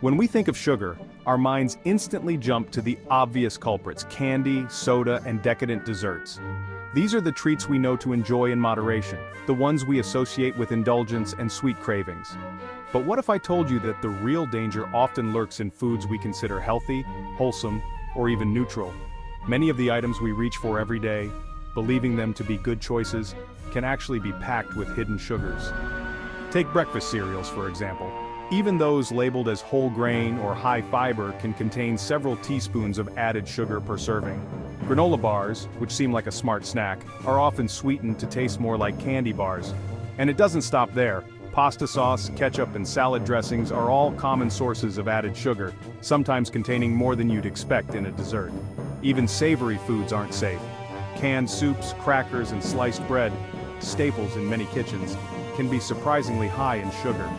When we think of sugar, our minds instantly jump to the obvious culprits: candy, soda, and decadent desserts. These are the treats we know to enjoy in moderation, the ones we associate with indulgence and sweet cravings. But what if I told you that the real danger often lurks in foods we consider healthy, wholesome, or even neutral? Many of the items we reach for every day, believing them to be good choices, can actually be packed with hidden sugars. Take breakfast cereals, for example. Even those labeled as whole grain or high fiber can contain several teaspoons of added sugar per serving. Granola bars, which seem like a smart snack, are often sweetened to taste more like candy bars. And it doesn't stop there. Pasta sauce, ketchup, and salad dressings are all common sources of added sugar, sometimes containing more than you'd expect in a dessert. Even savory foods aren't safe. Canned soups, crackers, and sliced bread, staples in many kitchens, can be surprisingly high in sugar.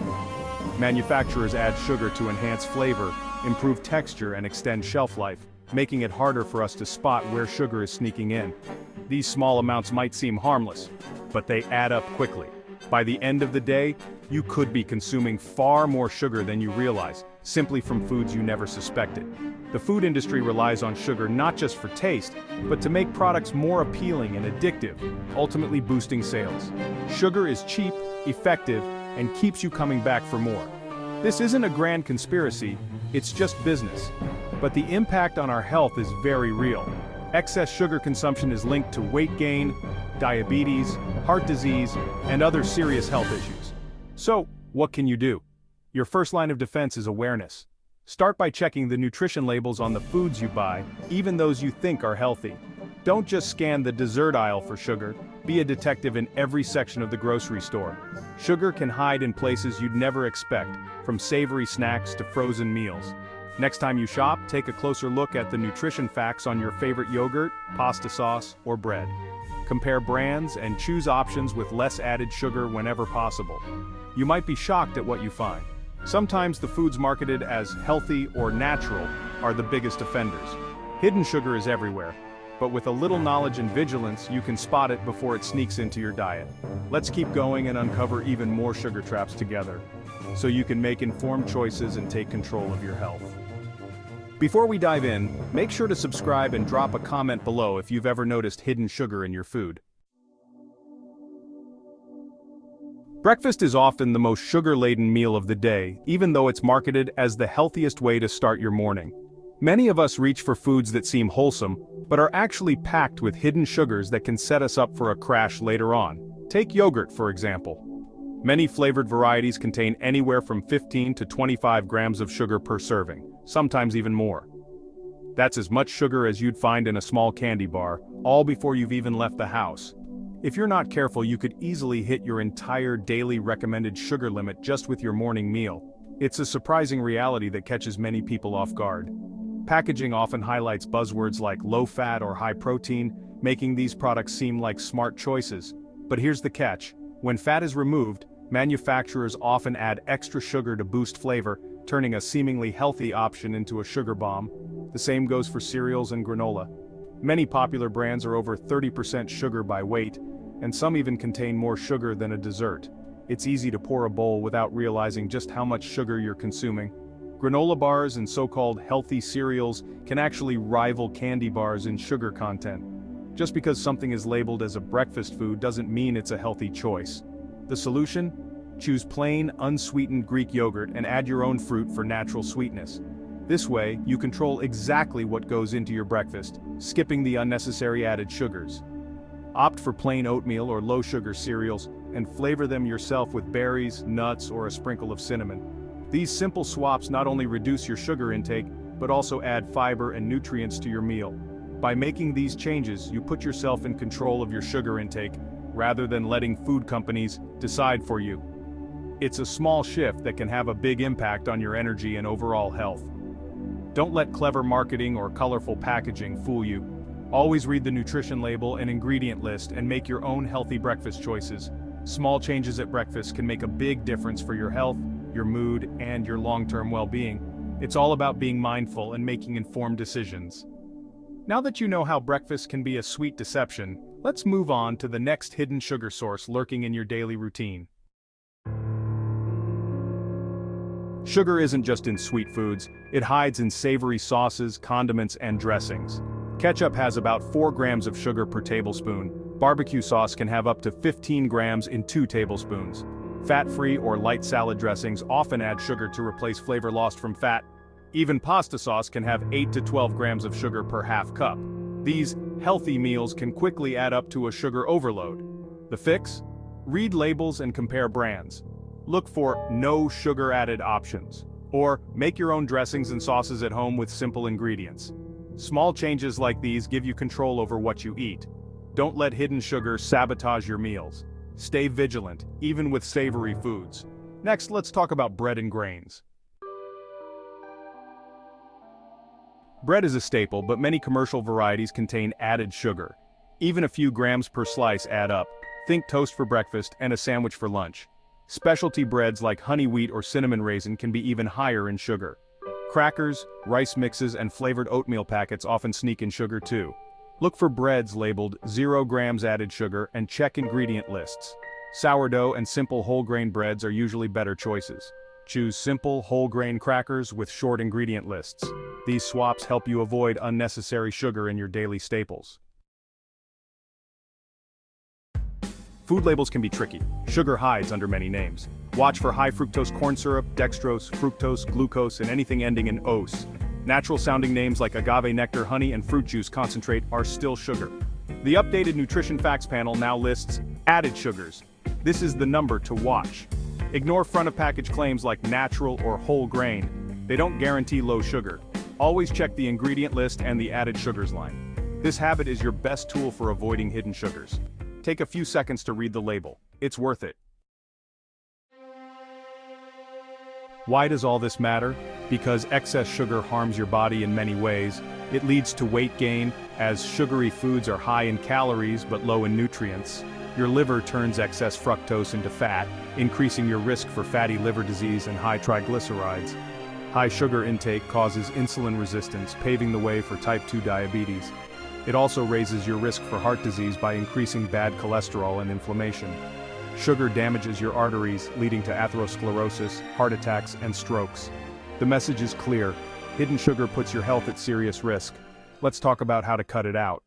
Manufacturers add sugar to enhance flavor, improve texture, and extend shelf life, making it harder for us to spot where sugar is sneaking in. These small amounts might seem harmless, but they add up quickly. By the end of the day, you could be consuming far more sugar than you realize, simply from foods you never suspected. The food industry relies on sugar not just for taste, but to make products more appealing and addictive, ultimately boosting sales. Sugar is cheap, effective, and keeps you coming back for more. This isn't a grand conspiracy, it's just business. But the impact on our health is very real. Excess sugar consumption is linked to weight gain, diabetes, heart disease, and other serious health issues. So, what can you do? Your first line of defense is awareness. Start by checking the nutrition labels on the foods you buy, even those you think are healthy. Don't just scan the dessert aisle for sugar, be a detective in every section of the grocery store. Sugar can hide in places you'd never expect, from savory snacks to frozen meals. Next time you shop, take a closer look at the nutrition facts on your favorite yogurt, pasta sauce, or bread. Compare brands and choose options with less added sugar whenever possible. You might be shocked at what you find. Sometimes the foods marketed as healthy or natural are the biggest offenders. Hidden sugar is everywhere, but with a little knowledge and vigilance, you can spot it before it sneaks into your diet. Let's keep going and uncover even more sugar traps together, so you can make informed choices and take control of your health. Before we dive in, make sure to subscribe and drop a comment below if you've ever noticed hidden sugar in your food. Breakfast is often the most sugar-laden meal of the day, even though it's marketed as the healthiest way to start your morning. Many of us reach for foods that seem wholesome, but are actually packed with hidden sugars that can set us up for a crash later on. Take yogurt, for example. Many flavored varieties contain anywhere from 15 to 25 grams of sugar per serving, sometimes even more. That's as much sugar as you'd find in a small candy bar, all before you've even left the house. If you're not careful, you could easily hit your entire daily recommended sugar limit just with your morning meal. It's a surprising reality that catches many people off guard. Packaging often highlights buzzwords like low-fat or high-protein, making these products seem like smart choices. But here's the catch. When fat is removed, manufacturers often add extra sugar to boost flavor, turning a seemingly healthy option into a sugar bomb. The same goes for cereals and granola. Many popular brands are over 30% sugar by weight, and some even contain more sugar than a dessert. It's easy to pour a bowl without realizing just how much sugar you're consuming. Granola bars and so-called healthy cereals can actually rival candy bars in sugar content. Just because something is labeled as a breakfast food doesn't mean it's a healthy choice. The solution? Choose plain, unsweetened Greek yogurt and add your own fruit for natural sweetness. This way, you control exactly what goes into your breakfast, skipping the unnecessary added sugars. Opt for plain oatmeal or low-sugar cereals, and flavor them yourself with berries, nuts, or a sprinkle of cinnamon. These simple swaps not only reduce your sugar intake, but also add fiber and nutrients to your meal. By making these changes, you put yourself in control of your sugar intake, rather than letting food companies decide for you. It's a small shift that can have a big impact on your energy and overall health. Don't let clever marketing or colorful packaging fool you. Always read the nutrition label and ingredient list and make your own healthy breakfast choices. Small changes at breakfast can make a big difference for your health, your mood, and your long-term well-being. It's all about being mindful and making informed decisions. Now that you know how breakfast can be a sweet deception, let's move on to the next hidden sugar source lurking in your daily routine. Sugar isn't just in sweet foods, it hides in savory sauces, condiments, and dressings. Ketchup has about 4 grams of sugar per tablespoon. Barbecue sauce can have up to 15 grams in 2 tablespoons. Fat-free or light salad dressings often add sugar to replace flavor lost from fat. Even pasta sauce can have 8 to 12 grams of sugar per half cup. These healthy meals can quickly add up to a sugar overload. The fix? Read labels and compare brands. Look for no sugar added options. Or make your own dressings and sauces at home with simple ingredients. Small changes like these give you control over what you eat. Don't let hidden sugar sabotage your meals. Stay vigilant, even with savory foods. Next, let's talk about bread and grains. Bread is a staple, but many commercial varieties contain added sugar. Even a few grams per slice add up. Think toast for breakfast and a sandwich for lunch. Specialty breads like honey wheat or cinnamon raisin can be even higher in sugar. Crackers, rice mixes, and flavored oatmeal packets often sneak in sugar too. Look for breads labeled 0 grams added sugar and check ingredient lists. Sourdough and simple whole grain breads are usually better choices. Choose simple whole grain crackers with short ingredient lists. These swaps help you avoid unnecessary sugar in your daily staples. Food labels can be tricky. Sugar hides under many names. Watch for high fructose corn syrup, dextrose, fructose, glucose, and anything ending in ose. Natural-sounding names like agave nectar, honey, and fruit juice concentrate are still sugar. The updated nutrition facts panel now lists added sugars. This is the number to watch. Ignore front-of-package claims like natural or whole grain. They don't guarantee low sugar. Always check the ingredient list and the added sugars line. This habit is your best tool for avoiding hidden sugars. Take a few seconds to read the label. It's worth it. Why does all this matter? Because excess sugar harms your body in many ways. It leads to weight gain, as sugary foods are high in calories but low in nutrients. Your liver turns excess fructose into fat, increasing your risk for fatty liver disease and high triglycerides. High sugar intake causes insulin resistance, paving the way for type 2 diabetes. It also raises your risk for heart disease by increasing bad cholesterol and inflammation. Sugar damages your arteries, leading to atherosclerosis, heart attacks, and strokes. The message is clear: hidden sugar puts your health at serious risk. Let's talk about how to cut it out.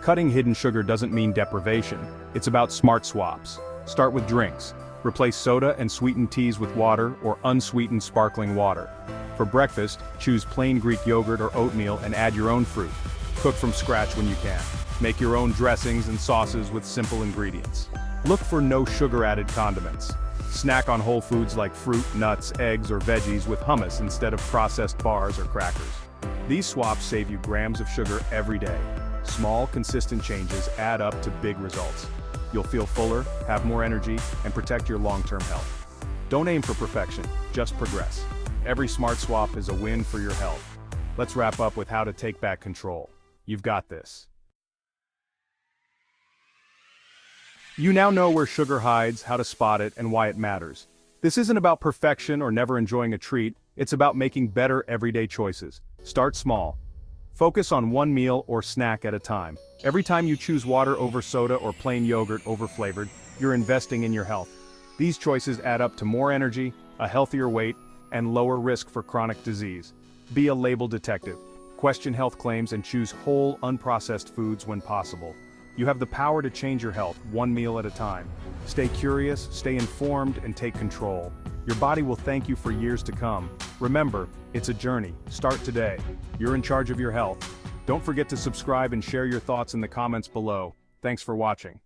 Cutting hidden sugar doesn't mean deprivation. It's about smart swaps. Start with drinks. Replace soda and sweetened teas with water or unsweetened sparkling water. For breakfast, choose plain Greek yogurt or oatmeal and add your own fruit. Cook from scratch when you can. Make your own dressings and sauces with simple ingredients. Look for no sugar-added condiments. Snack on whole foods like fruit, nuts, eggs, or veggies with hummus instead of processed bars or crackers. These swaps save you grams of sugar every day. Small, consistent changes add up to big results. You'll feel fuller, have more energy, and protect your long-term health. Don't aim for perfection, just progress. Every smart swap is a win for your health. Let's wrap up with how to take back control. You've got this. You now know where sugar hides, how to spot it, and why it matters. This isn't about perfection or never enjoying a treat, it's about making better everyday choices. Start small. Focus on one meal or snack at a time. Every time you choose water over soda or plain yogurt over flavored, you're investing in your health. These choices add up to more energy, a healthier weight, and lower risk for chronic disease. Be a label detective. Question health claims and choose whole, unprocessed foods when possible. You have the power to change your health, one meal at a time. Stay curious, stay informed, and take control. Your body will thank you for years to come. Remember, it's a journey. Start today. You're in charge of your health. Don't forget to subscribe and share your thoughts in the comments below. Thanks for watching.